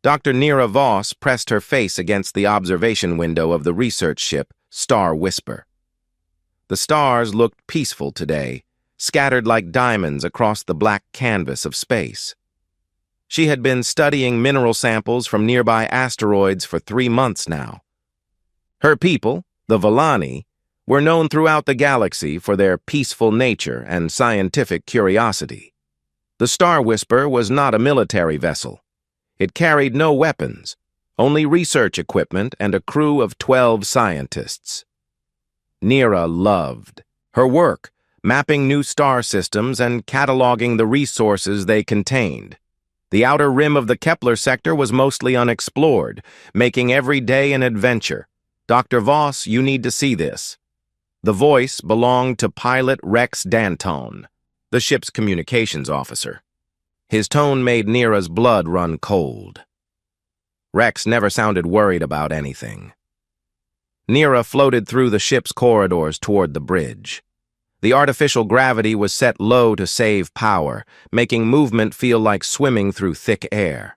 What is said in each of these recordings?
Dr. Nira Voss pressed her face against the observation window of the research ship, Star Whisper. The stars looked peaceful today, scattered like diamonds across the black canvas of space. She had been studying mineral samples from nearby asteroids for 3 months now. Her people, the Villani, were known throughout the galaxy for their peaceful nature and scientific curiosity. The Star Whisper was not a military vessel. It carried no weapons, only research equipment and a crew of 12 scientists. Nira loved her work, mapping new star systems and cataloging the resources they contained. The outer rim of the Kepler sector was mostly unexplored, making every day an adventure. Dr. Voss, you need to see this. The voice belonged to pilot Rex Danton, the ship's communications officer. His tone made Nira's blood run cold. Rex never sounded worried about anything. Nira floated through the ship's corridors toward the bridge. The artificial gravity was set low to save power, making movement feel like swimming through thick air.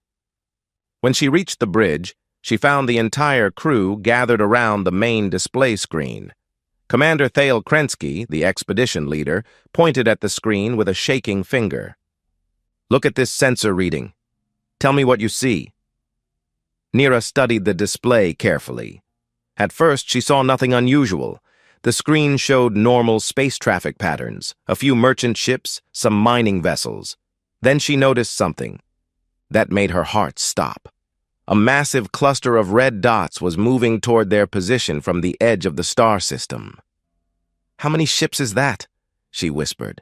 When she reached the bridge, she found the entire crew gathered around the main display screen. Commander Thale Krensky, the expedition leader, pointed at the screen with a shaking finger. "Look at this sensor reading. Tell me what you see." Nira studied the display carefully. At first, she saw nothing unusual. The screen showed normal space traffic patterns, a few merchant ships, some mining vessels. Then she noticed something that made her heart stop. A massive cluster of red dots was moving toward their position from the edge of the star system. "How many ships is that?" she whispered.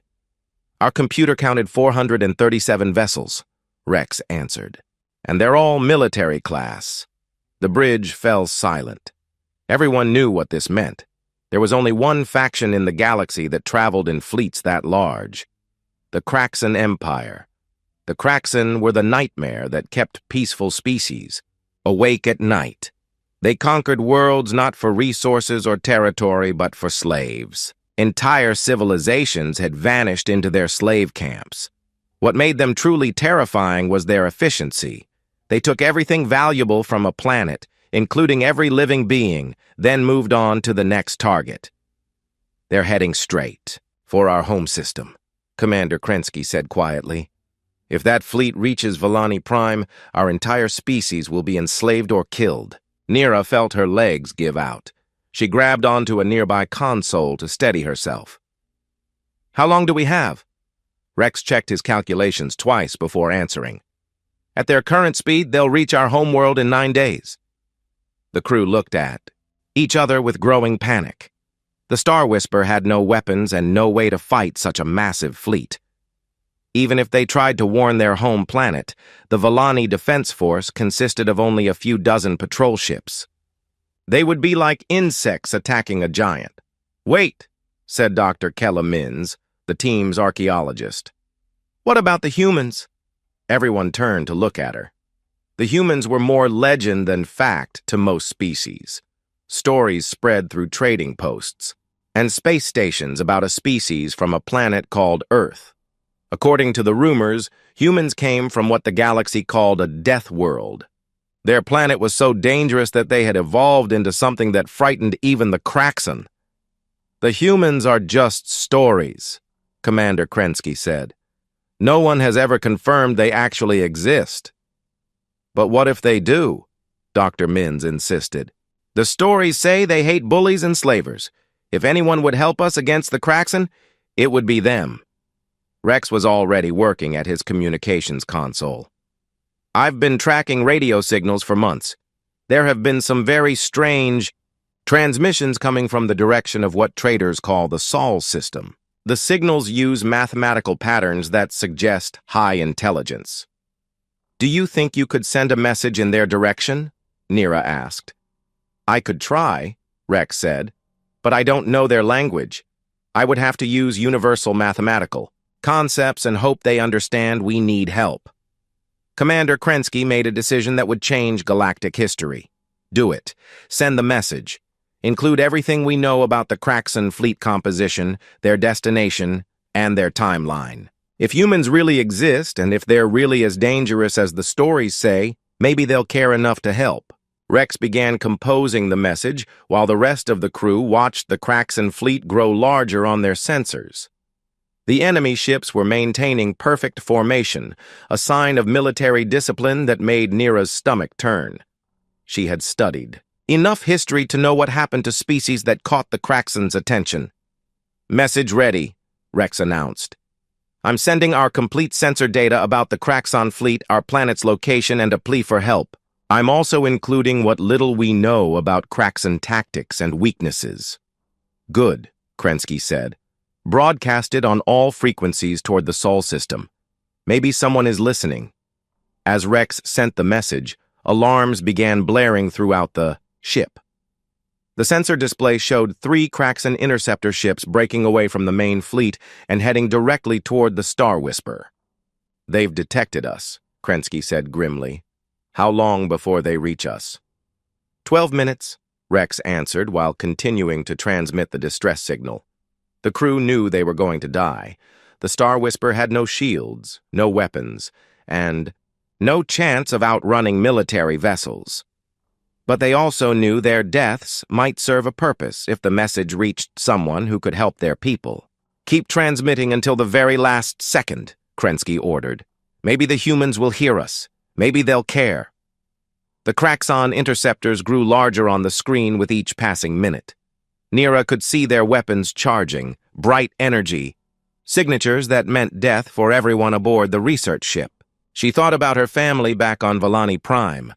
"Our computer counted 437 vessels," Rex answered. "And they're all military class." The bridge fell silent. Everyone knew what this meant. There was only one faction in the galaxy that traveled in fleets that large: the Kraxan Empire. The Kraxan were the nightmare that kept peaceful species awake at night. They conquered worlds not for resources or territory, but for slaves. Entire civilizations had vanished into their slave camps. What made them truly terrifying was their efficiency. They took everything valuable from a planet, including every living being, then moved on to the next target. "They're heading straight for our home system," Commander Krensky said quietly. "If that fleet reaches Villani Prime, our entire species will be enslaved or killed." Nira felt her legs give out. She grabbed onto a nearby console to steady herself. "How long do we have?" Rex checked his calculations twice before answering. "At their current speed, they'll reach our homeworld in 9 days. The crew looked at each other with growing panic. The Star Whisper had no weapons and no way to fight such a massive fleet. Even if they tried to warn their home planet, the Villani Defense Force consisted of only a few dozen patrol ships. They would be like insects attacking a giant. "Wait," said Dr. Kella Mins, the team's archaeologist. "What about the humans?" Everyone turned to look at her. The humans were more legend than fact to most species. Stories spread through trading posts and space stations about a species from a planet called Earth. According to the rumors, humans came from what the galaxy called a Deathworld. Their planet was so dangerous that they had evolved into something that frightened even the Kraxan. "The humans are just stories," Commander Krensky said. "No one has ever confirmed they actually exist." "But what if they do?" Dr. Mins insisted. "The stories say they hate bullies and slavers. If anyone would help us against the Kraxan, it would be them." Rex was already working at his communications console. "I've been tracking radio signals for months. There have been some very strange transmissions coming from the direction of what traders call the Sol system. The signals use mathematical patterns that suggest high intelligence." "Do you think you could send a message in their direction?" Nira asked. "I could try," Rex said, "but I don't know their language. I would have to use universal mathematical concepts and hope they understand we need help." Commander Krensky made a decision that would change galactic history. "Do it. Send the message. Include everything we know about the Kraxan fleet composition, their destination, and their timeline. If humans really exist, and if they're really as dangerous as the stories say, Maybe they'll care enough to help. Rex began composing the message while the rest of the crew watched the Kraxan fleet grow larger on their sensors. The enemy ships were maintaining perfect formation, a sign of military discipline that made Nira's stomach turn. She had studied enough history to know what happened to species that caught the Kraxans' attention. "Message ready," Rex announced. "I'm sending our complete sensor data about the Kraxan fleet, our planet's location, and a plea for help. I'm also including what little we know about Kraxan tactics and weaknesses." "Good," Krensky said. "Broadcast it on all frequencies toward the Sol system. Maybe someone is listening." As Rex sent the message, alarms began blaring throughout the ship. The sensor display showed 3 Kraxan interceptor ships breaking away from the main fleet and heading directly toward the Star Whisper. "They've detected us," Krensky said grimly. "How long before they reach us?" 12 minutes, Rex answered while continuing to transmit the distress signal. The crew knew they were going to die. The Star Whisper had no shields, no weapons, and no chance of outrunning military vessels. But they also knew their deaths might serve a purpose if the message reached someone who could help their people. "Keep transmitting until the very last second," Krensky ordered. "Maybe the humans will hear us. Maybe they'll care." The Kraxan interceptors grew larger on the screen with each passing minute. Nira could see their weapons charging, bright energy, signatures that meant death for everyone aboard the research ship. She thought about her family back on Valani Prime,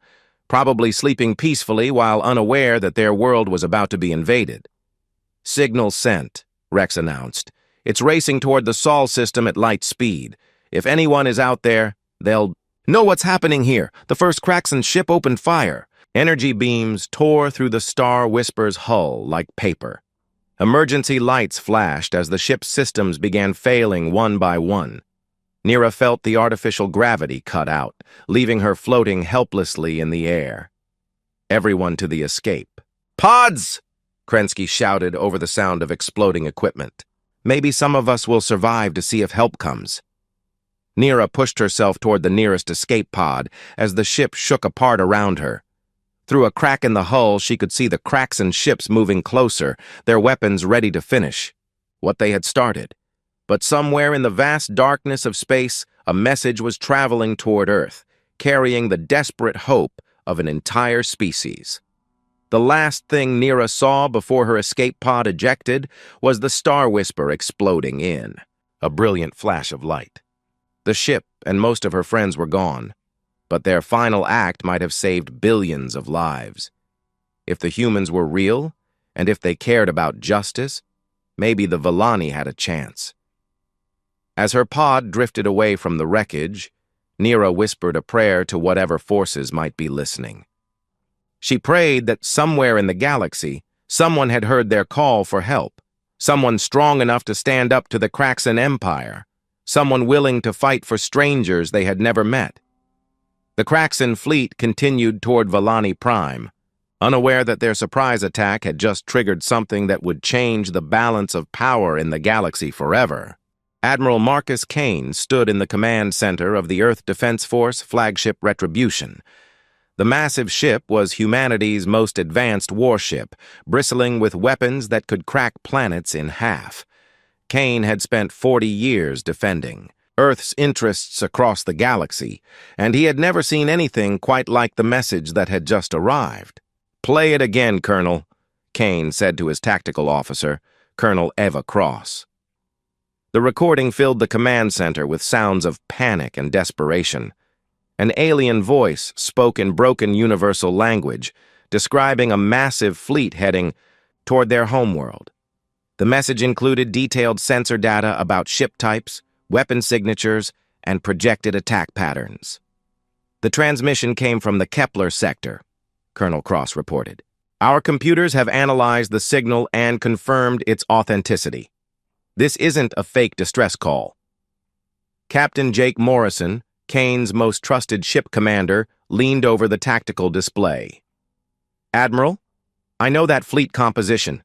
probably sleeping peacefully while unaware that their world was about to be invaded. "Signal sent," Rex announced. "It's racing toward the Sol system at light speed. If anyone is out there, they'll know what's happening here. The first Kraxan ship opened fire." Energy beams tore through the Star Whisper's hull like paper. Emergency lights flashed as the ship's systems began failing one by one. Nira felt the artificial gravity cut out, leaving her floating helplessly in the air. Everyone to the escape. "Pods!" Krensky shouted over the sound of exploding equipment. "Maybe some of us will survive to see if help comes." Nira pushed herself toward the nearest escape pod as the ship shook apart around her. Through a crack in the hull, she could see the Kraxan ships moving closer, their weapons ready to finish what they had started. But somewhere in the vast darkness of space, a message was traveling toward Earth, carrying the desperate hope of an entire species. The last thing Nira saw before her escape pod ejected was the Star Whisper exploding in, a brilliant flash of light. The ship and most of her friends were gone, but their final act might have saved billions of lives. If the humans were real, and if they cared about justice, maybe the Valani had a chance. As her pod drifted away from the wreckage, Nira whispered a prayer to whatever forces might be listening. She prayed that somewhere in the galaxy, someone had heard their call for help, someone strong enough to stand up to the Kraxan Empire, someone willing to fight for strangers they had never met. The Kraxan fleet continued toward Valani Prime, unaware that their surprise attack had just triggered something that would change the balance of power in the galaxy forever. Admiral Marcus Kane stood in the command center of the Earth Defense Force flagship Retribution. The massive ship was humanity's most advanced warship, bristling with weapons that could crack planets in half. Kane had spent 40 years defending Earth's interests across the galaxy, and he had never seen anything quite like the message that had just arrived. "Play it again, Colonel," Kane said to his tactical officer, Colonel Eva Cross. The recording filled the command center with sounds of panic and desperation. An alien voice spoke in broken universal language, describing a massive fleet heading toward their homeworld. The message included detailed sensor data about ship types, weapon signatures, and projected attack patterns. "The transmission came from the Kepler sector," Colonel Cross reported. "Our computers have analyzed the signal and confirmed its authenticity. This isn't a fake distress call." Captain Jake Morrison, Kane's most trusted ship commander, leaned over the tactical display. "Admiral, I know that fleet composition.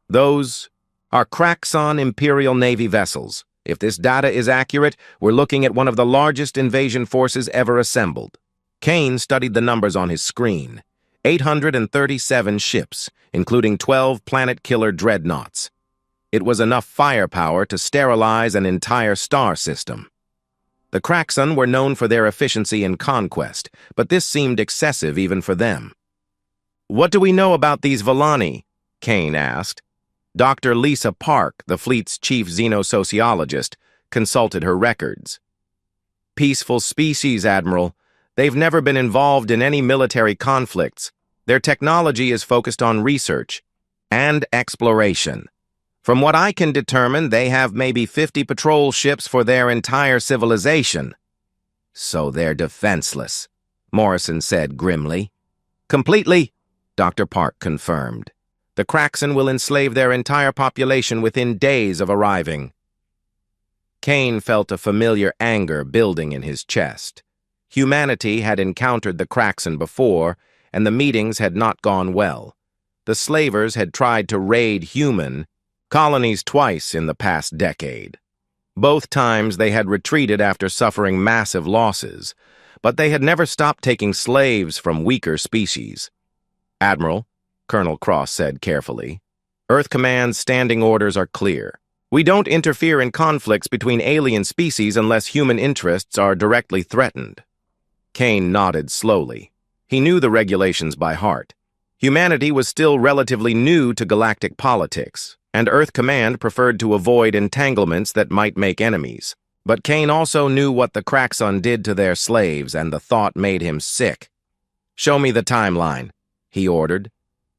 Those are Kraxan Imperial Navy vessels. If this data is accurate, we're looking at one of the largest invasion forces ever assembled." Kane studied the numbers on his screen. 837 ships, including 12 planet-killer dreadnoughts. It was enough firepower to sterilize an entire star system. The Kraxon were known for their efficiency in conquest, but this seemed excessive even for them. "What do we know about these Volani?" Kane asked. Dr. Lisa Park, the fleet's chief xenosociologist, consulted her records. "Peaceful species, Admiral. They've never been involved in any military conflicts. Their technology is focused on research and exploration. From what I can determine, they have maybe 50 patrol ships for their entire civilization." "So they're defenseless," Morrison said grimly. "Completely," Dr. Park confirmed. "The Kraxon will enslave their entire population within days of arriving." Kane felt a familiar anger building in his chest. Humanity had encountered the Kraxon before, and the meetings had not gone well. The slavers had tried to raid human colonies twice in the past decade. Both times they had retreated after suffering massive losses, but they had never stopped taking slaves from weaker species. "Admiral," Colonel Cross said carefully, "Earth Command's standing orders are clear. We don't interfere in conflicts between alien species unless human interests are directly threatened." Kane nodded slowly. He knew the regulations by heart. Humanity was still relatively new to galactic politics, and Earth Command preferred to avoid entanglements that might make enemies. But Kane also knew what the Kraxon did to their slaves, and the thought made him sick. "Show me the timeline," he ordered.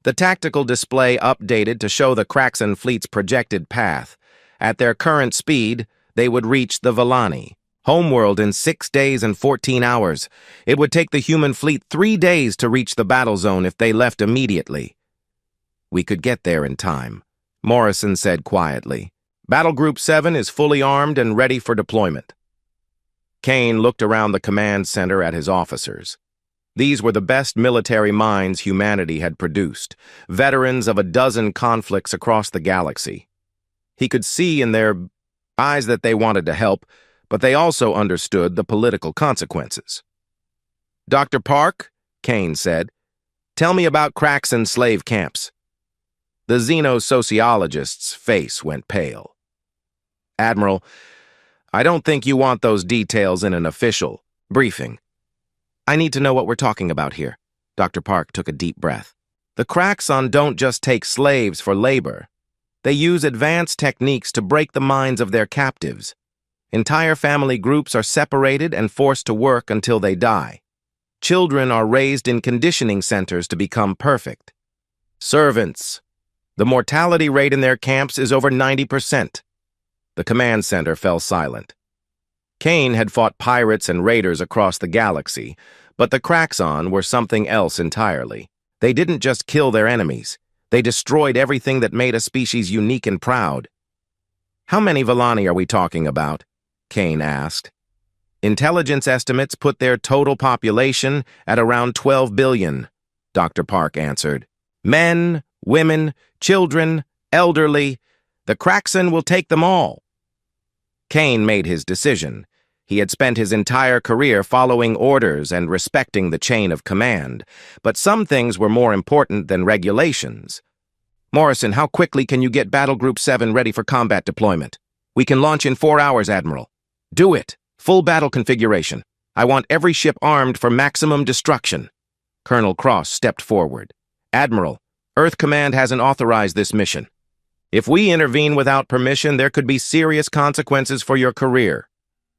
The tactical display updated to show the Kraxon fleet's projected path. At their current speed, they would reach the Volani, homeworld, in 6 days and 14 hours. It would take the human fleet 3 days to reach the battle zone if they left immediately. "We could get there in time," Morrison said quietly. "Battle Group 7 is fully armed and ready for deployment." Kane looked around the command center at his officers. These were the best military minds humanity had produced, veterans of a dozen conflicts across the galaxy. He could see in their eyes that they wanted to help, but they also understood the political consequences. "Dr. Park," Kane said, "tell me about Kraxon slave camps." The xenosociologist's face went pale. "Admiral, I don't think you want those details in an official briefing." "I need to know what we're talking about here." Dr. Park took a deep breath. "The Kraxon don't just take slaves for labor. They use advanced techniques to break the minds of their captives. Entire family groups are separated and forced to work until they die. Children are raised in conditioning centers to become perfect. Servants. The mortality rate in their camps is over 90%. The command center fell silent. Kane had fought pirates and raiders across the galaxy, but the Kraxon were something else entirely. They didn't just kill their enemies. They destroyed everything that made a species unique and proud. "How many Volani are we talking about?" Kane asked. "Intelligence estimates put their total population at around 12 billion, Dr. Park answered. "Men, women, children, elderly. The Kraxon will take them all." Kane made his decision. He had spent his entire career following orders and respecting the chain of command, but some things were more important than regulations. "Morrison, how quickly can you get Battle Group 7 ready for combat deployment?" "We can launch in 4 hours, Admiral." "Do it. Full battle configuration. I want every ship armed for maximum destruction." Colonel Cross stepped forward. "Admiral, Earth Command hasn't authorized this mission. If we intervene without permission, there could be serious consequences for your career."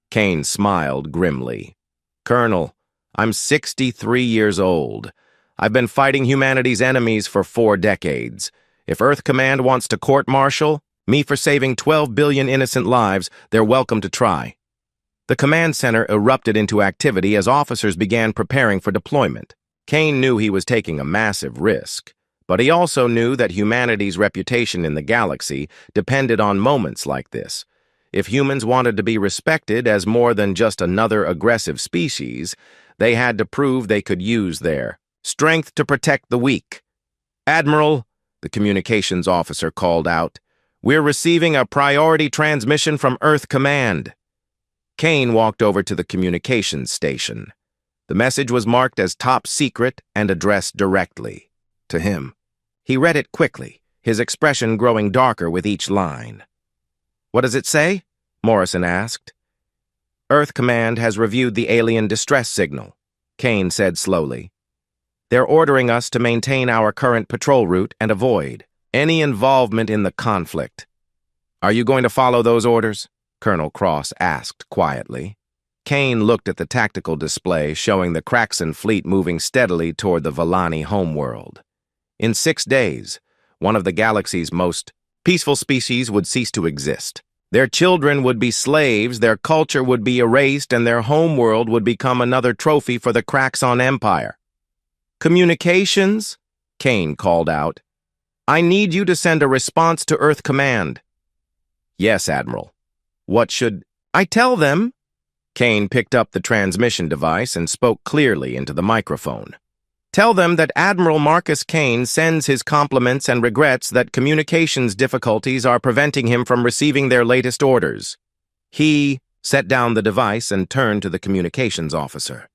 Kane smiled grimly. "Colonel, I'm 63 years old. I've been fighting humanity's enemies for 4 decades. If Earth Command wants to court-martial me for saving 12 billion innocent lives, they're welcome to try." The command center erupted into activity as officers began preparing for deployment. Kane knew he was taking a massive risk, but he also knew that humanity's reputation in the galaxy depended on moments like this. If humans wanted to be respected as more than just another aggressive species, they had to prove they could use their strength to protect the weak. "Admiral," the communications officer called out, "we're receiving a priority transmission from Earth Command." Kane walked over to the communications station. The message was marked as top secret and addressed directly to him. He read it quickly, his expression growing darker with each line. "What does it say?" Morrison asked. "Earth Command has reviewed the alien distress signal," Kane said slowly. "They're ordering us to maintain our current patrol route and avoid any involvement in the conflict." "Are you going to follow those orders?" Colonel Cross asked quietly. Kane looked at the tactical display showing the Kraxan fleet moving steadily toward the Vallani homeworld. In 6 days, one of the galaxy's most peaceful species would cease to exist. Their children would be slaves, their culture would be erased, and their homeworld would become another trophy for the Kraxan Empire. "Communications?" Kane called out. "I need you to send a response to Earth Command." "Yes, Admiral. What should I tell them?" Kane picked up the transmission device and spoke clearly into the microphone. "Tell them that Admiral Marcus Kane sends his compliments and regrets that communications difficulties are preventing him from receiving their latest orders." He set down the device and turned to the communications officer.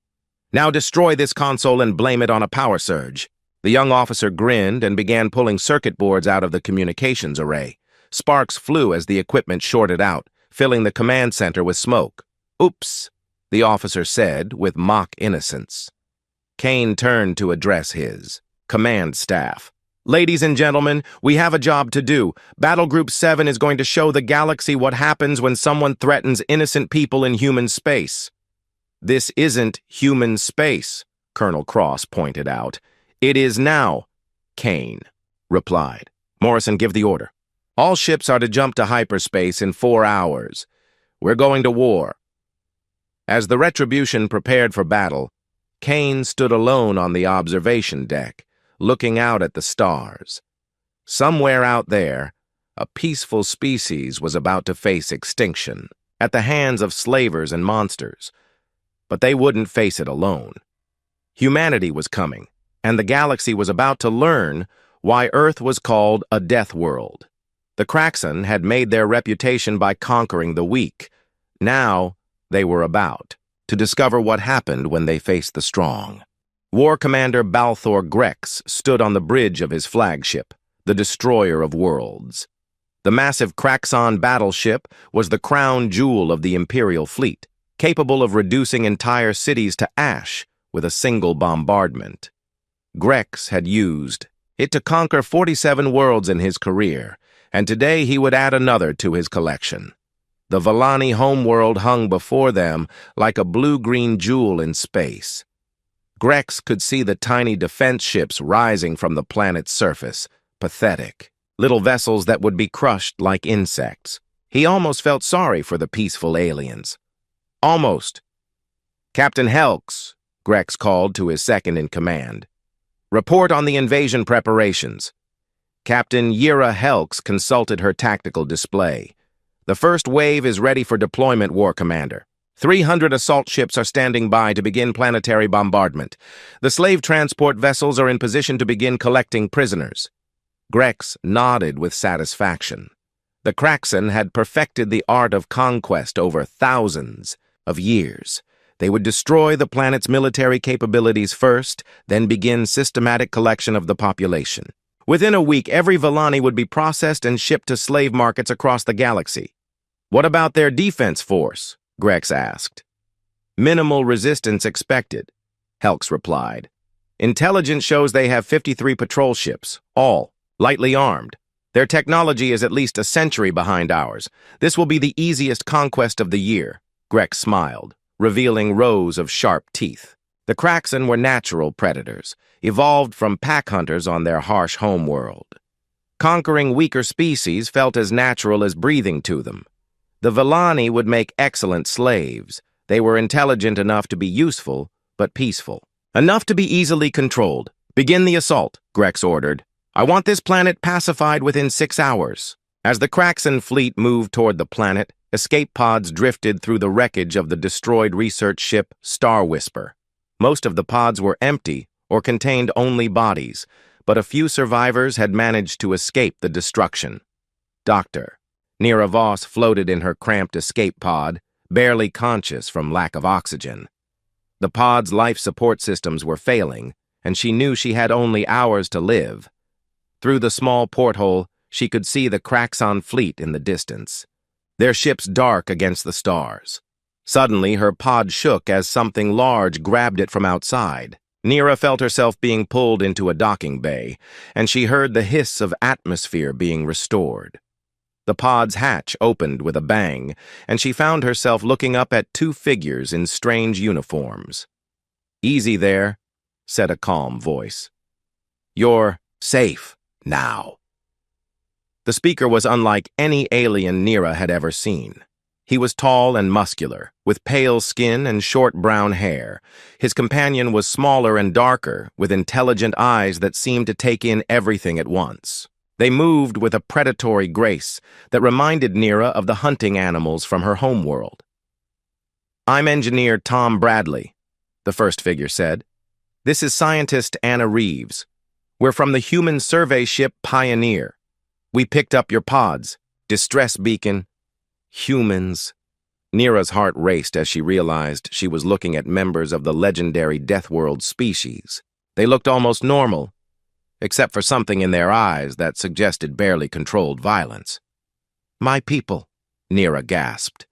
"Now destroy this console and blame it on a power surge." The young officer grinned and began pulling circuit boards out of the communications array. Sparks flew as the equipment shorted out, filling the command center with smoke. "Oops," the officer said with mock innocence. Kane turned to address his command staff. "Ladies and gentlemen, we have a job to do. Battle Group 7 is going to show the galaxy what happens when someone threatens innocent people in human space." "This isn't human space," Colonel Cross pointed out. "It is now," Kane replied. "Morrison, give the order. All ships are to jump to hyperspace in 4 hours. We're going to war." As the Retribution prepared for battle, Kane stood alone on the observation deck, looking out at the stars. Somewhere out there, a peaceful species was about to face extinction at the hands of slavers and monsters. But they wouldn't face it alone. Humanity was coming, and the galaxy was about to learn why Earth was called a death world. The Kraxan had made their reputation by conquering the weak. Now, they were about to discover what happened when they faced the strong. War Commander Balthor Grex stood on the bridge of his flagship, the Destroyer of Worlds. The massive Kraxan battleship was the crown jewel of the Imperial fleet, capable of reducing entire cities to ash with a single bombardment. Grex had used it to conquer 47 worlds in his career, and today he would add another to his collection. The Vallani homeworld hung before them like a blue-green jewel in space. Grex could see the tiny defense ships rising from the planet's surface, pathetic, little vessels that would be crushed like insects. He almost felt sorry for the peaceful aliens. Almost. "Captain Helks," Grex called to his second-in-command. "Report on the invasion preparations." Captain Yira Helks consulted her tactical display. "The first wave is ready for deployment, War Commander. 300 assault ships are standing by to begin planetary bombardment. The slave transport vessels are in position to begin collecting prisoners." Grex nodded with satisfaction. The Kraxan had perfected the art of conquest over thousands of years. They would destroy the planet's military capabilities first, then begin systematic collection of the population. Within a week, every Vallani would be processed and shipped to slave markets across the galaxy. "What about their defense force?" Grex asked. "Minimal resistance expected," Helks replied. "Intelligence shows they have 53 patrol ships, all lightly armed. Their technology is at least a century behind ours. This will be the easiest conquest of the year." Grex smiled, revealing rows of sharp teeth. The Kraxan were natural predators, evolved from pack hunters on their harsh homeworld. Conquering weaker species felt as natural as breathing to them. The Vallani would make excellent slaves. They were intelligent enough to be useful, but peaceful. Enough to be easily controlled. "Begin the assault," Grex ordered. "I want this planet pacified within 6 hours." As the Kraxan fleet moved toward the planet, escape pods drifted through the wreckage of the destroyed research ship Star Whisper. Most of the pods were empty or contained only bodies, but a few survivors had managed to escape the destruction. Dr. Nira Voss floated in her cramped escape pod, barely conscious from lack of oxygen. The pod's life support systems were failing, and she knew she had only hours to live. Through the small porthole, she could see the Kraxon fleet in the distance, their ships dark against the stars. Suddenly, her pod shook as something large grabbed it from outside. Nira felt herself being pulled into a docking bay, and she heard the hiss of atmosphere being restored. The pod's hatch opened with a bang, and she found herself looking up at two figures in strange uniforms. "Easy there," said a calm voice. "You're safe now." The speaker was unlike any alien Nira had ever seen. He was tall and muscular, with pale skin and short brown hair. His companion was smaller and darker, with intelligent eyes that seemed to take in everything at once. They moved with a predatory grace that reminded Nira of the hunting animals from her homeworld. "I'm engineer Tom Bradley," the first figure said. "This is scientist Anna Reeves. We're from the human survey ship Pioneer. We picked up your pods. Distress beacon. Humans." Nira's heart raced as she realized she was looking at members of the legendary Deathworld species. They looked almost normal, except for something in their eyes that suggested barely controlled violence. "My people," Nira gasped.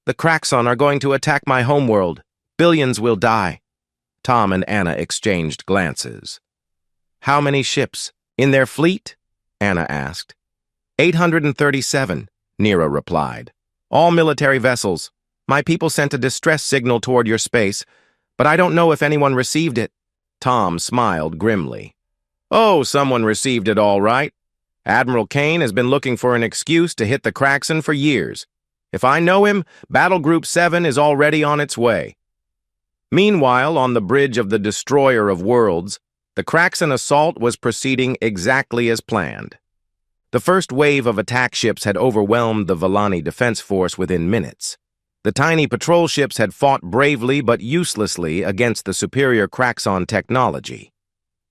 "The Kraxon are going to attack my homeworld. Billions will die." Tom and Anna exchanged glances. "How many ships? In their fleet?" Anna asked. 837, Nira replied. "All military vessels. My people sent a distress signal toward your space, but I don't know if anyone received it." Tom smiled grimly. "Oh, someone received it all right. Admiral Kane has been looking for an excuse to hit the Kraxon for years. If I know him, Battle Group 7 is already on its way." Meanwhile, on the bridge of the Destroyer of Worlds, the Kraxon assault was proceeding exactly as planned. The first wave of attack ships had overwhelmed the Vallani Defense Force within minutes. The tiny patrol ships had fought bravely but uselessly against the superior Kraxon technology.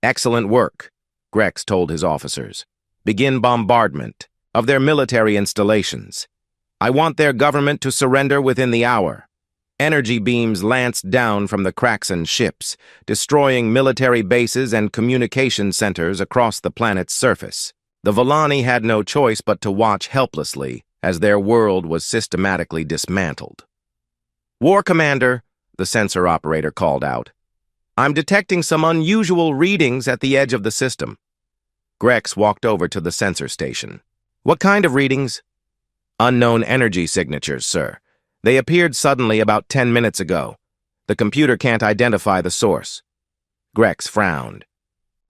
"Excellent work," Grex told his officers. "Begin bombardment of their military installations. I want their government to surrender within the hour." Energy beams lanced down from the Kraxon ships, destroying military bases and communication centers across the planet's surface. The Vallani had no choice but to watch helplessly as their world was systematically dismantled. "War Commander," the sensor operator called out. "I'm detecting some unusual readings at the edge of the system." Grex walked over to the sensor station. "What kind of readings?" "Unknown energy signatures, sir. They appeared suddenly about 10 minutes ago. The computer can't identify the source." Grex frowned.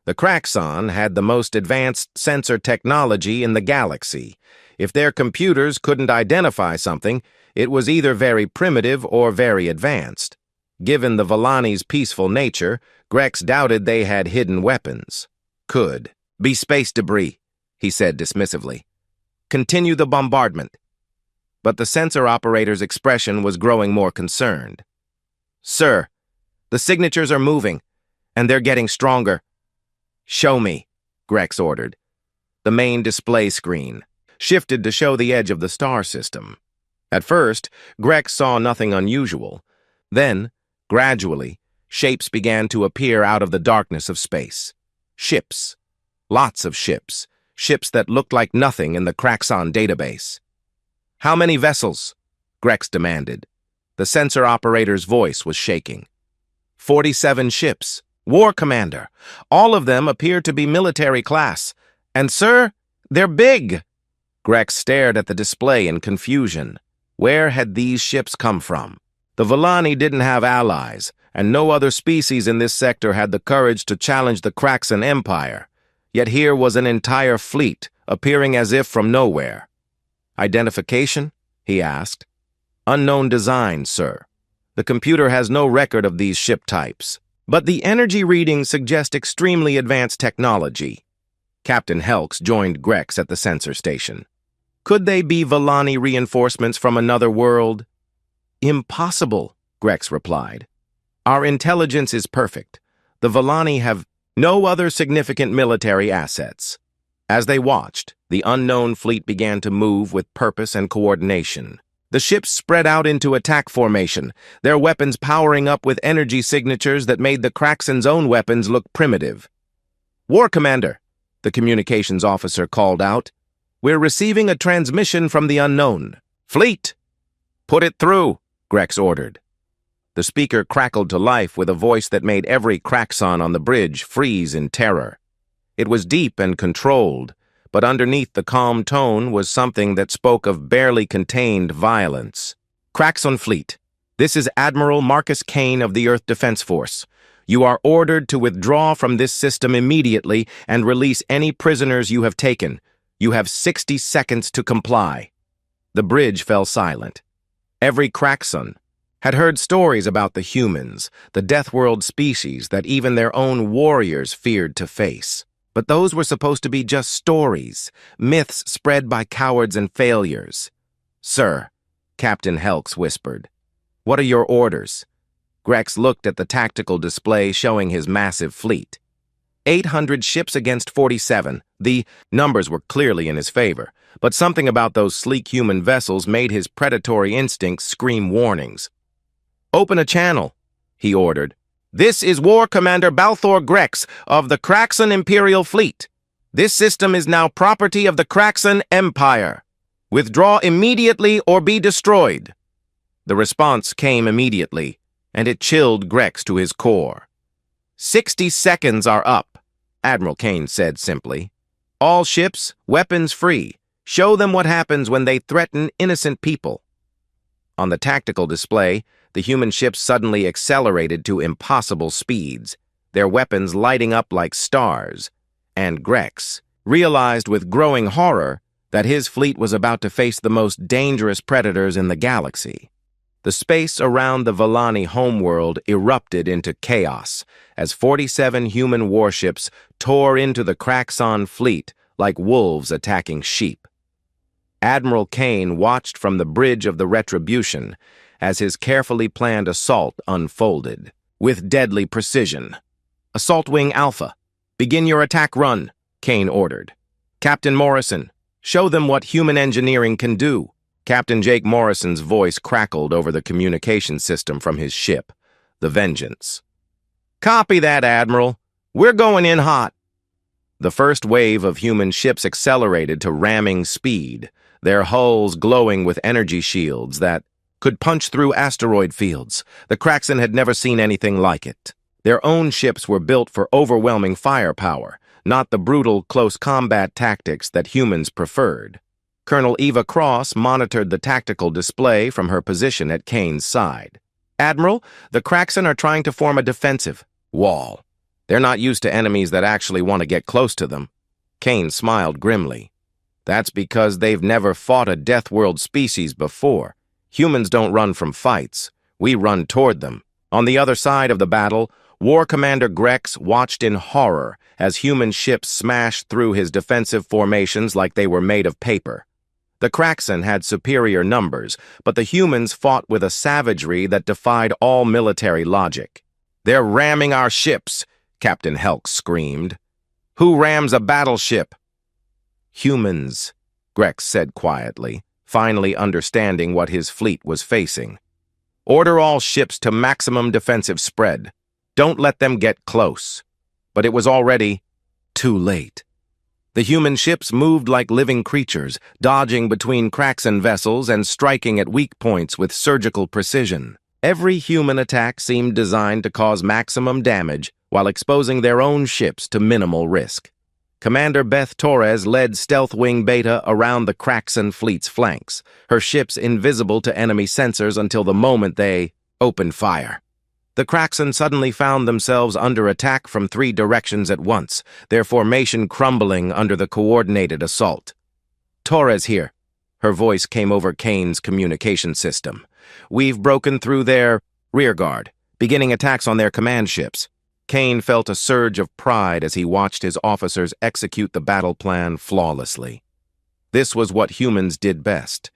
The Kraxon had the most advanced sensor technology in the galaxy. If their computers couldn't identify something, it was either very primitive or very advanced. Given the Vallani's peaceful nature, Grex doubted they had hidden weapons. "Could be space debris," he said dismissively. "Continue the bombardment." But the sensor operator's expression was growing more concerned. "Sir, the signatures are moving, and they're getting stronger." "Show me," Grex ordered. The main display screen shifted to show the edge of the star system. At first, Grex saw nothing unusual. Then, gradually, shapes began to appear out of the darkness of space. Ships. Lots of ships. Ships that looked like nothing in the Kraxon database. "How many vessels?" Grex demanded. The sensor operator's voice was shaking. 47 ships. War Commander. All of them appear to be military class. And, sir, they're big." Grex stared at the display in confusion. Where had these ships come from? The Vallani didn't have allies, and no other species in this sector had the courage to challenge the Kraxon Empire. Yet here was an entire fleet, appearing as if from nowhere. "Identification?" he asked. "Unknown design, sir. The computer has no record of these ship types. But the energy readings suggest extremely advanced technology." Captain Helks joined Grex at the sensor station. "Could they be Vallani reinforcements from another world?" "Impossible," Grex replied. "Our intelligence is perfect. The Vallani have no other significant military assets." As they watched, the unknown fleet began to move with purpose and coordination. The ships spread out into attack formation, their weapons powering up with energy signatures that made the Kraxen's own weapons look primitive. "War Commander," the communications officer called out. "We're receiving a transmission from the unknown." "Fleet!" "Put it through," Grex ordered. The speaker crackled to life with a voice that made every Kraxon on the bridge freeze in terror. It was deep and controlled, but underneath the calm tone was something that spoke of barely contained violence. "Kraxon Fleet, this is Admiral Marcus Kane of the Earth Defense Force. You are ordered to withdraw from this system immediately and release any prisoners you have taken. You have 60 seconds to comply." The bridge fell silent. Every Kraxon had heard stories about the humans, the Deathworld species that even their own warriors feared to face. But those were supposed to be just stories, myths spread by cowards and failures. "Sir," Captain Helks whispered, "what are your orders?" Grex looked at the tactical display showing his massive fleet. 800 ships against 47. The numbers were clearly in his favor, but something about those sleek human vessels made his predatory instincts scream warnings. "Open a channel," he ordered. "This is War Commander Balthor Grex of the Kraxon Imperial Fleet. This system is now property of the Kraxon Empire. Withdraw immediately or be destroyed." The response came immediately, and it chilled Grex to his core. 60 seconds are up," Admiral Kane said simply. "All ships, weapons free. Show them what happens when they threaten innocent people." On the tactical display, the human ships suddenly accelerated to impossible speeds, their weapons lighting up like stars, and Grex realized with growing horror that his fleet was about to face the most dangerous predators in the galaxy. The space around the Vellani homeworld erupted into chaos as 47 human warships tore into the Kraxon fleet like wolves attacking sheep. Admiral Kane watched from the bridge of the Retribution as his carefully planned assault unfolded. With deadly precision. "Assault Wing Alpha, begin your attack run," Kane ordered. "Captain Morrison, show them what human engineering can do." Captain Jake Morrison's voice crackled over the communication system from his ship, the Vengeance. "Copy that, Admiral. We're going in hot." The first wave of human ships accelerated to ramming speed, their hulls glowing with energy shields that could punch through asteroid fields. The Kraxon had never seen anything like it. Their own ships were built for overwhelming firepower, not the brutal close combat tactics that humans preferred. Colonel Eva Cross monitored the tactical display from her position at Kane's side. "Admiral, the Kraxon are trying to form a defensive wall. They're not used to enemies that actually want to get close to them." Kane smiled grimly. "That's because they've never fought a Deathworld species before. Humans don't run from fights. We run toward them." On the other side of the battle, War Commander Grex watched in horror as human ships smashed through his defensive formations like they were made of paper. The Kraxon had superior numbers, but the humans fought with a savagery that defied all military logic. "They're ramming our ships," Captain Helks screamed. "Who rams a battleship?" "Humans," Grex said quietly, finally understanding what his fleet was facing. "Order all ships to maximum defensive spread. Don't let them get close." But it was already too late. The human ships moved like living creatures, dodging between Kraxon vessels and striking at weak points with surgical precision. Every human attack seemed designed to cause maximum damage while exposing their own ships to minimal risk. Commander Beth Torres led Stealth Wing Beta around the Kraxon fleet's flanks, her ships invisible to enemy sensors until the moment they opened fire. The Kraxon suddenly found themselves under attack from 3 directions at once, their formation crumbling under the coordinated assault. "Torres here." Her voice came over Kane's communication system. "We've broken through their rearguard, beginning attacks on their command ships." Kane felt a surge of pride as he watched his officers execute the battle plan flawlessly. This was what humans did best.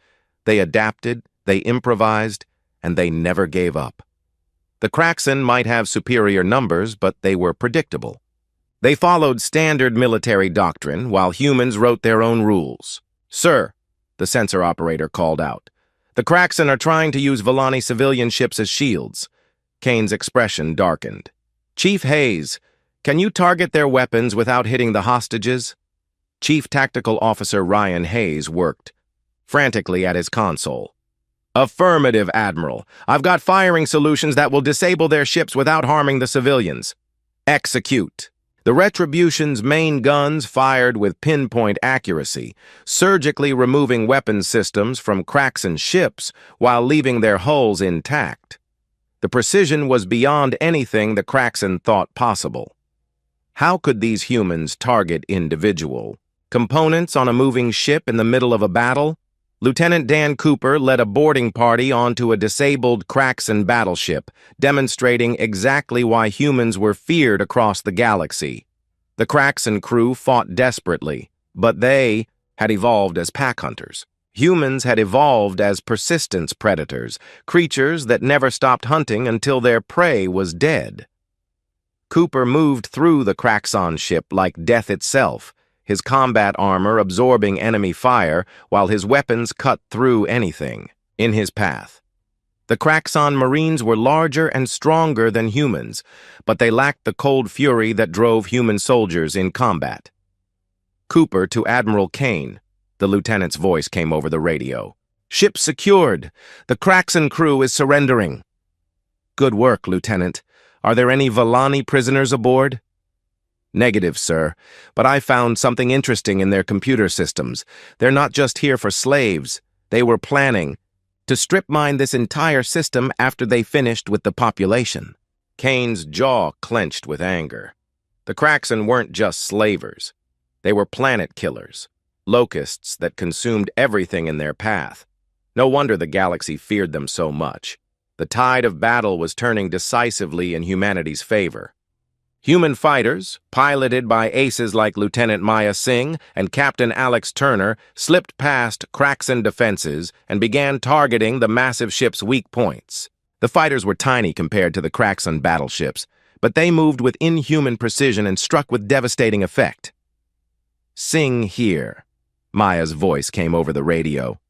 They adapted, they improvised, and they never gave up. The Kraxon might have superior numbers, but they were predictable. They followed standard military doctrine, while humans wrote their own rules. "Sir," the sensor operator called out, The Kraxan are trying to use Volani civilian ships as shields. Kane's expression darkened. Chief Hayes, can you target their weapons without hitting the hostages? Chief Tactical Officer Ryan Hayes worked frantically at his console. Affirmative, Admiral. I've got firing solutions that will disable their ships without harming the civilians. Execute. The Retribution's main guns fired with pinpoint accuracy, surgically removing weapons systems from Kraxan ships while leaving their hulls intact. The precision was beyond anything the Kraxan thought possible. How could these humans target individual components on a moving ship in the middle of a battle? Lieutenant Dan Cooper led a boarding party onto a disabled Kraxan battleship, demonstrating exactly why humans were feared across the galaxy. The Kraxan crew fought desperately, but they had evolved as pack hunters. Humans had evolved as persistence predators, creatures that never stopped hunting until their prey was dead. Cooper moved through the Kraxan ship like death itself, his combat armor absorbing enemy fire while his weapons cut through anything in his path. The Kraxan Marines were larger and stronger than humans, but they lacked the cold fury that drove human soldiers in combat. Cooper to Admiral Kane. The lieutenant's voice came over the radio. Ship secured. The Kraxan crew is surrendering. Good work, Lieutenant. Are there any Volani prisoners aboard? Negative, sir, but I found something interesting in their computer systems. They're not just here for slaves. They were planning to strip mine this entire system after they finished with the population. Kane's jaw clenched with anger. The Kraxan weren't just slavers. They were planet killers, locusts that consumed everything in their path. No wonder the galaxy feared them so much. The tide of battle was turning decisively in humanity's favor. Human fighters, piloted by aces like Lieutenant Maya Singh and Captain Alex Turner, slipped past Kraxan defenses and began targeting the massive ship's weak points. The fighters were tiny compared to the Kraxan battleships, but they moved with inhuman precision and struck with devastating effect. Singh here. Maya's voice came over the radio.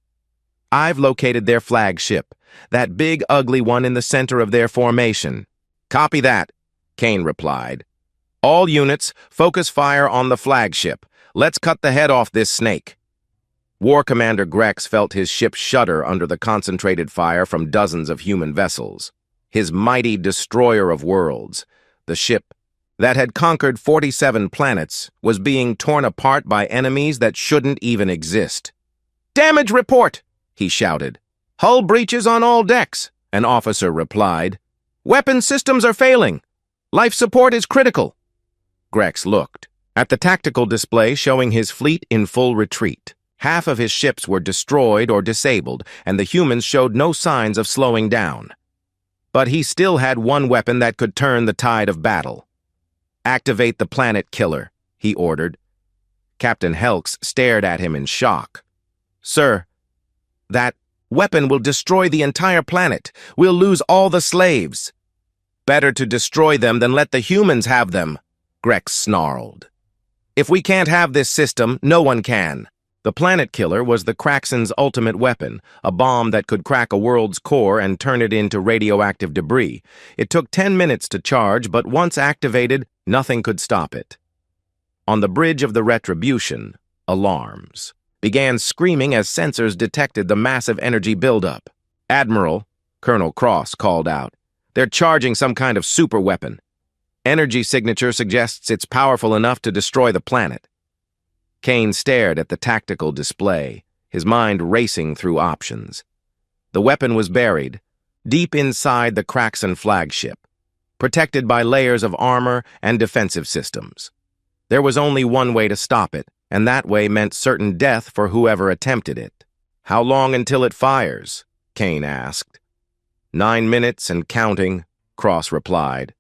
I've located their flagship, that big ugly one in the center of their formation. Copy that, Kane replied. All units, focus fire on the flagship. Let's cut the head off this snake. War Commander Grex felt his ship shudder under the concentrated fire from dozens of human vessels. His mighty destroyer of worlds, the ship that had conquered 47 planets, was being torn apart by enemies that shouldn't even exist. Damage report, he shouted. Hull breaches on all decks, an officer replied. Weapon systems are failing. Life support is critical. Grex looked at the tactical display showing his fleet in full retreat. Half of his ships were destroyed or disabled, and the humans showed no signs of slowing down. But he still had one weapon that could turn the tide of battle. Activate the planet killer, he ordered. Captain Helks stared at him in shock. Sir, that weapon will destroy the entire planet. We'll lose all the slaves. Better to destroy them than let the humans have them, Grex snarled. If we can't have this system, no one can. The planet killer was the Kraxan's ultimate weapon, a bomb that could crack a world's core and turn it into radioactive debris. It took 10 minutes to charge, but once activated, nothing could stop it. On the bridge of the Retribution, alarms began screaming as sensors detected the massive energy buildup. Admiral, Colonel Cross called out. They're charging some kind of super weapon. Energy signature suggests it's powerful enough to destroy the planet. Kane stared at the tactical display, his mind racing through options. The weapon was buried, deep inside the Kraxan flagship, protected by layers of armor and defensive systems. There was only one way to stop it, and that way meant certain death for whoever attempted it. How long until it fires? Kane asked. 9 minutes and counting, Cross replied.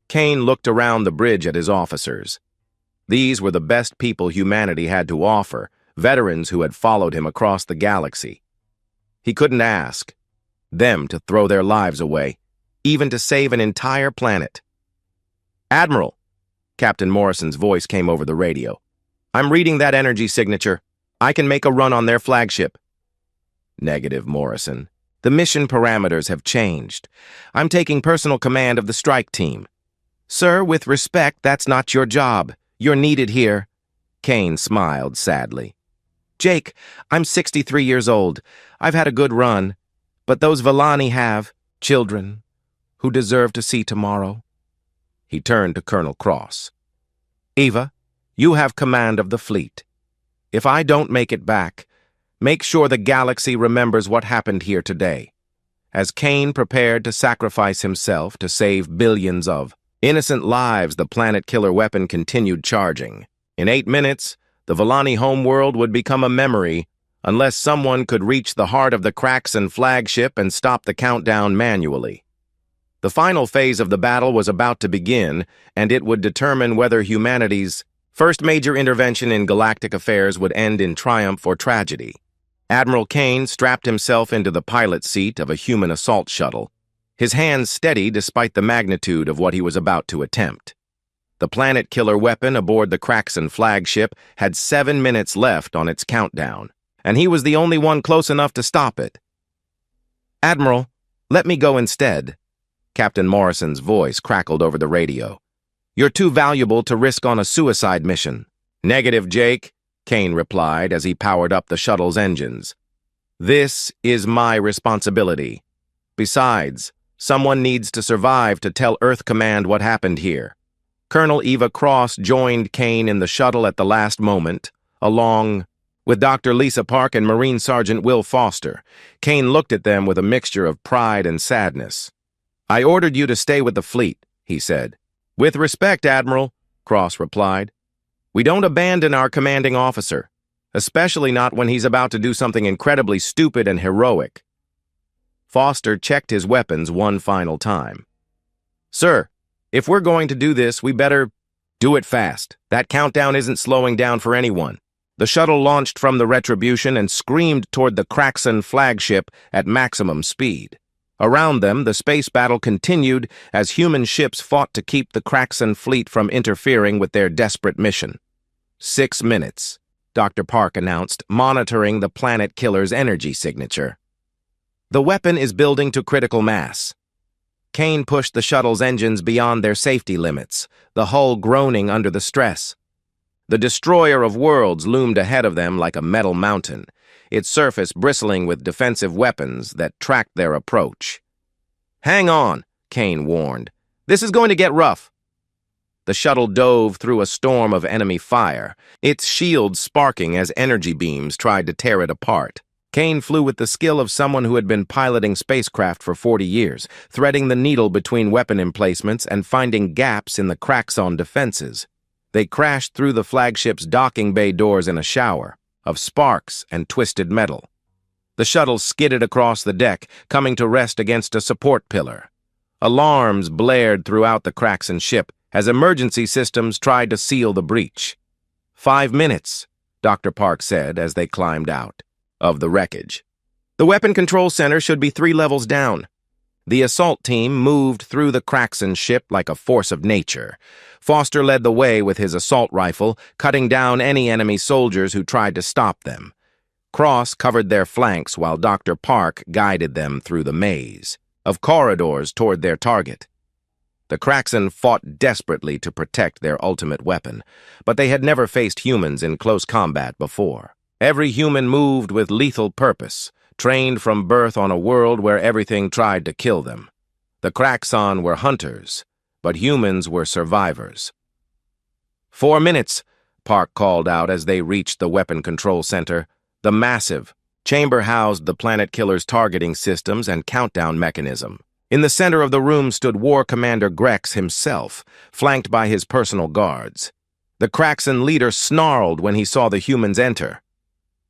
Kane looked around the bridge at his officers. These were the best people humanity had to offer, veterans who had followed him across the galaxy. He couldn't ask them to throw their lives away, even to save an entire planet. Admiral, Captain Morrison's voice came over the radio. I'm reading that energy signature. I can make a run on their flagship. Negative, Morrison. The mission parameters have changed. I'm taking personal command of the strike team. Sir, with respect, that's not your job. You're needed here. Kane smiled sadly. Jake, I'm 63 years old. I've had a good run. But those Villani have children who deserve to see tomorrow. He turned to Colonel Cross. Eva, you have command of the fleet. If I don't make it back, make sure the galaxy remembers what happened here today. As Kane prepared to sacrifice himself to save billions of innocent lives, the planet-killer weapon continued charging. In 8 minutes, the Villani homeworld would become a memory unless someone could reach the heart of the Kraxan flagship and stop the countdown manually. The final phase of the battle was about to begin, and it would determine whether humanity's first major intervention in galactic affairs would end in triumph or tragedy. Admiral Kane strapped himself into the pilot seat of a human assault shuttle, his hands steady despite the magnitude of what he was about to attempt. The planet-killer weapon aboard the Kraxan flagship had 7 minutes left on its countdown, and he was the only one close enough to stop it. Admiral, let me go instead. Captain Morrison's voice crackled over the radio. You're too valuable to risk on a suicide mission. Negative, Jake, Kane replied as he powered up the shuttle's engines. This is my responsibility. Besides, someone needs to survive to tell Earth Command what happened here. Colonel Eva Cross joined Kane in the shuttle at the last moment, along with Dr. Lisa Park and Marine Sergeant Will Foster. Kane looked at them with a mixture of pride and sadness. I ordered you to stay with the fleet, he said. With respect, Admiral, Cross replied. We don't abandon our commanding officer, especially not when he's about to do something incredibly stupid and heroic. Foster checked his weapons one final time. Sir, if we're going to do this, we better do it fast. That countdown isn't slowing down for anyone. The shuttle launched from the Retribution and screamed toward the Kraxan flagship at maximum speed. Around them, the space battle continued as human ships fought to keep the Kraxan fleet from interfering with their desperate mission. 6 minutes, Dr. Park announced, monitoring the planet killer's energy signature. The weapon is building to critical mass. Kane pushed the shuttle's engines beyond their safety limits, the hull groaning under the stress. The destroyer of worlds loomed ahead of them like a metal mountain, its surface bristling with defensive weapons that tracked their approach. Hang on, Kane warned. This is going to get rough. The shuttle dove through a storm of enemy fire, its shields sparking as energy beams tried to tear it apart. Kane flew with the skill of someone who had been piloting spacecraft for 40 years, threading the needle between weapon emplacements and finding gaps in the Kraxan defenses. They crashed through the flagship's docking bay doors in a shower of sparks and twisted metal. The shuttle skidded across the deck, coming to rest against a support pillar. Alarms blared throughout the Kraxan ship as emergency systems tried to seal the breach. 5 minutes, Dr. Park said as they climbed out of the wreckage. The weapon control center should be 3 levels down. The assault team moved through the Kraxan ship like a force of nature. Foster led the way with his assault rifle, cutting down any enemy soldiers who tried to stop them. Cross covered their flanks while Dr. Park guided them through the maze of corridors toward their target. The Kraxan fought desperately to protect their ultimate weapon, but they had never faced humans in close combat before. Every human moved with lethal purpose, trained from birth on a world where everything tried to kill them. The Kraxan were hunters, but humans were survivors. 4 minutes, Park called out as they reached the weapon control center. The massive chamber housed the planet killer's targeting systems and countdown mechanism. In the center of the room stood War Commander Grex himself, flanked by his personal guards. The Kraxan leader snarled when he saw the humans enter.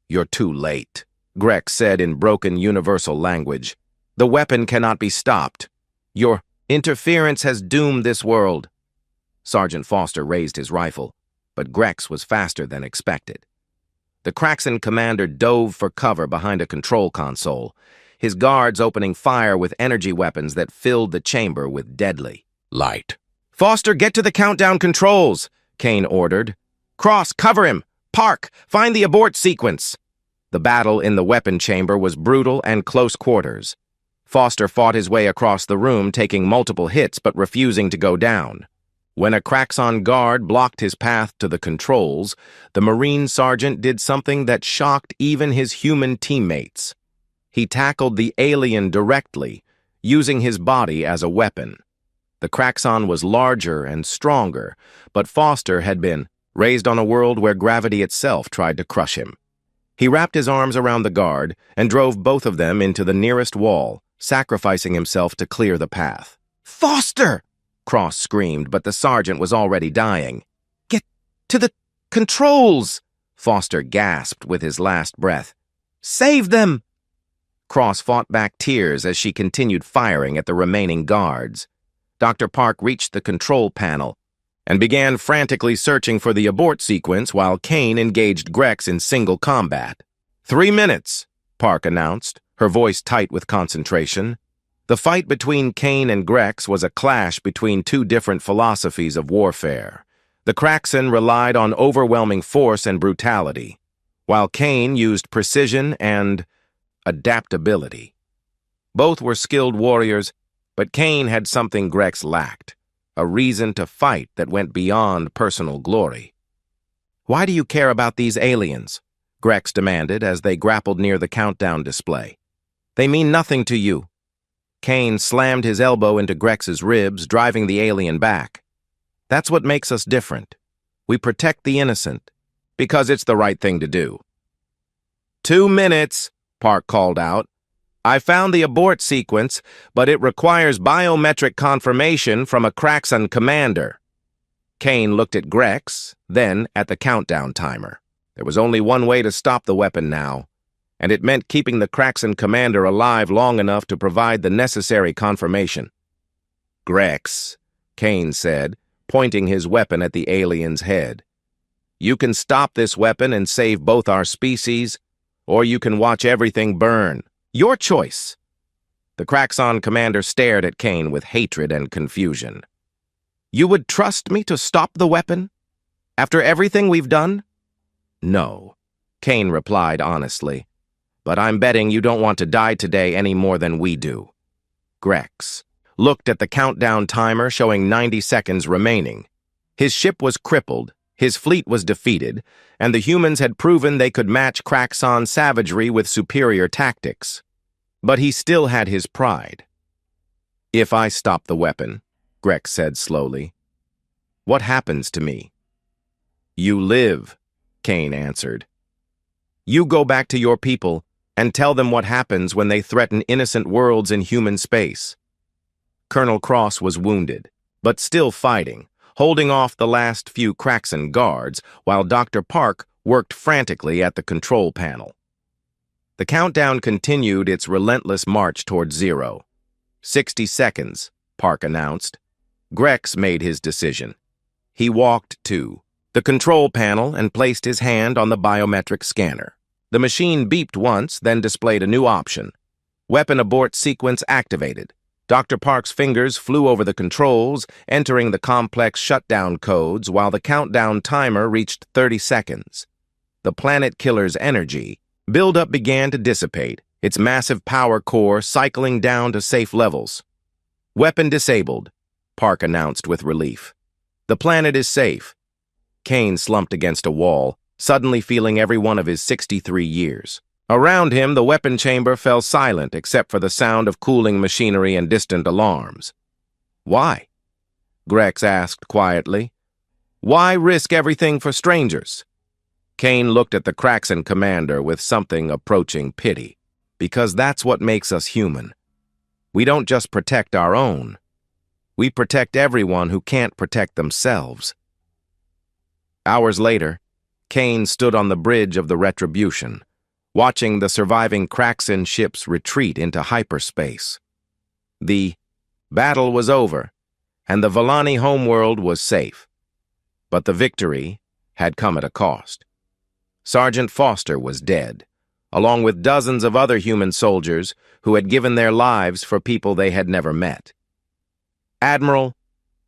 You're too late, Grex said in broken universal language. The weapon cannot be stopped. Your interference has doomed this world. Sergeant Foster raised his rifle, but Grex was faster than expected. The Kraxan commander dove for cover behind a control console, his guards opening fire with energy weapons that filled the chamber with deadly light. Foster, get to the countdown controls, Kane ordered. Cross, cover him. Park, find the abort sequence. The battle in the weapon chamber was brutal and close quarters. Foster fought his way across the room, taking multiple hits but refusing to go down. When a Kraxon guard blocked his path to the controls, the Marine sergeant did something that shocked even his human teammates. He tackled the alien directly, using his body as a weapon. The Kraxon was larger and stronger, but Foster had been raised on a world where gravity itself tried to crush him. He wrapped his arms around the guard and drove both of them into the nearest wall, sacrificing himself to clear the path. "Foster!" Cross screamed, but the sergeant was already dying. "Get to the controls!" Foster gasped with his last breath. "Save them!" Cross fought back tears as she continued firing at the remaining guards. Dr. Park reached the control panel and began frantically searching for the abort sequence while Kane engaged Grex in single combat. 3 minutes, Park announced, her voice tight with concentration. The fight between Kane and Grex was a clash between two different philosophies of warfare. The Kraxon relied on overwhelming force and brutality, while Kane used precision and adaptability. Both were skilled warriors, but Kane had something Grex lacked, a reason to fight that went beyond personal glory. "Why do you care about these aliens?" Grex demanded as they grappled near the countdown display. "They mean nothing to you." Kane slammed his elbow into Grex's ribs, driving the alien back. "That's what makes us different. We protect the innocent, because it's the right thing to do." 2 minutes, Park called out. "I found the abort sequence, but it requires biometric confirmation from a Kraxon commander." Kane looked at Grex, then at the countdown timer. There was only one way to stop the weapon now, and it meant keeping the Kraxon commander alive long enough to provide the necessary confirmation. "Grex," Kane said, pointing his weapon at the alien's head. "You can stop this weapon and save both our species, or you can watch everything burn. Your choice." The Kraxon commander stared at Kane with hatred and confusion. "You would trust me to stop the weapon? After everything we've done?" "No," Kane replied honestly. "But I'm betting you don't want to die today any more than we do." Grex looked at the countdown timer showing 90 seconds remaining. His ship was crippled, his fleet was defeated, and the humans had proven they could match Kraxon savagery with superior tactics. But he still had his pride. "If I stop the weapon," Grex said slowly, "what happens to me?" "You live," Kane answered. "You go back to your people and tell them what happens when they threaten innocent worlds in human space." Colonel Cross was wounded, but still fighting, holding off the last few Kraxon guards, while Dr. Park worked frantically at the control panel. The countdown continued its relentless march toward zero. 60 seconds, Park announced. Grex made his decision. He walked to the control panel and placed his hand on the biometric scanner. The machine beeped once, then displayed a new option. Weapon abort sequence activated. Dr. Park's fingers flew over the controls, entering the complex shutdown codes while the countdown timer reached 30 seconds. The planet killer's energy buildup began to dissipate, its massive power core cycling down to safe levels. "Weapon disabled," Park announced with relief. "The planet is safe." Kane slumped against a wall, suddenly feeling every one of his 63 years. Around him, the weapon chamber fell silent except for the sound of cooling machinery and distant alarms. "Why?" Grex asked quietly. "Why risk everything for strangers?" Kane looked at the Kraxon commander with something approaching pity. "Because that's what makes us human. We don't just protect our own. We protect everyone who can't protect themselves." Hours later, Kane stood on the bridge of the Retribution, watching the surviving Kraxon ships retreat into hyperspace. The battle was over, and the Vellani homeworld was safe. But the victory had come at a cost. Sergeant Foster was dead, along with dozens of other human soldiers who had given their lives for people they had never met. "Admiral,"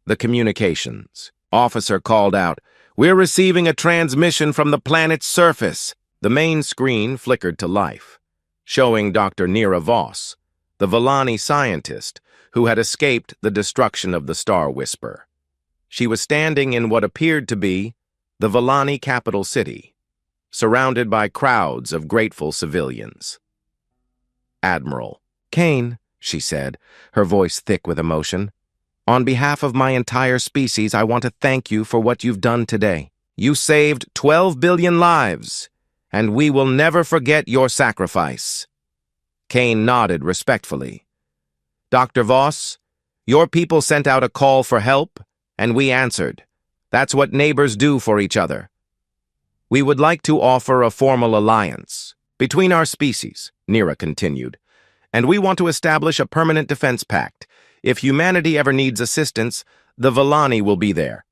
the communications officer called out, "we're receiving a transmission from the planet's surface." The main screen flickered to life, showing Dr. Nira Voss, the Villani scientist who had escaped the destruction of the Star Whisper. She was standing in what appeared to be the Villani capital city, surrounded by crowds of grateful civilians. "Admiral Kane," she said, her voice thick with emotion, "on behalf of my entire species, I want to thank you for what you've done today. You saved 12 billion lives, and we will never forget your sacrifice." Kane nodded respectfully. "Dr. Voss, your people sent out a call for help, and we answered. That's what neighbors do for each other. We would like to offer a formal alliance between our species," Nira continued, "and we want to establish a permanent defense pact. If humanity ever needs assistance, the Villani will be there."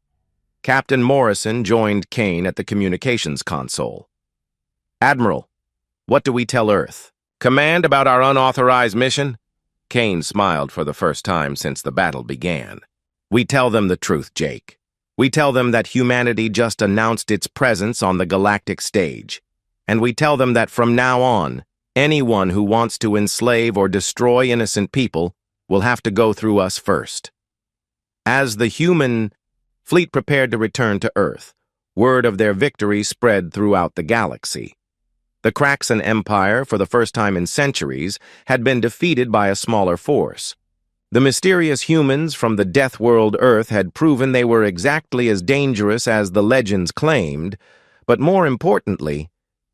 Captain Morrison joined Kane at the communications console. "Admiral, what do we tell Earth? Command about our unauthorized mission?" Kane smiled for the first time since the battle began. "We tell them the truth, Jake. We tell them that humanity just announced its presence on the galactic stage. And we tell them that from now on, anyone who wants to enslave or destroy innocent people will have to go through us first." As the human fleet prepared to return to Earth, word of their victory spread throughout the galaxy. The Kraxan Empire, for the first time in centuries, had been defeated by a smaller force. The mysterious humans from the Deathworld Earth had proven they were exactly as dangerous as the legends claimed, but more importantly,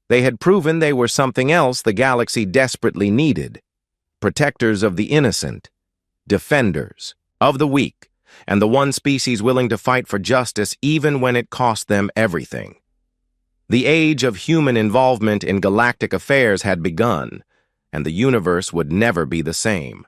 they had proven they were something else the galaxy desperately needed: protectors of the innocent, defenders of the weak, and the one species willing to fight for justice even when it cost them everything. The age of human involvement in galactic affairs had begun, and the universe would never be the same.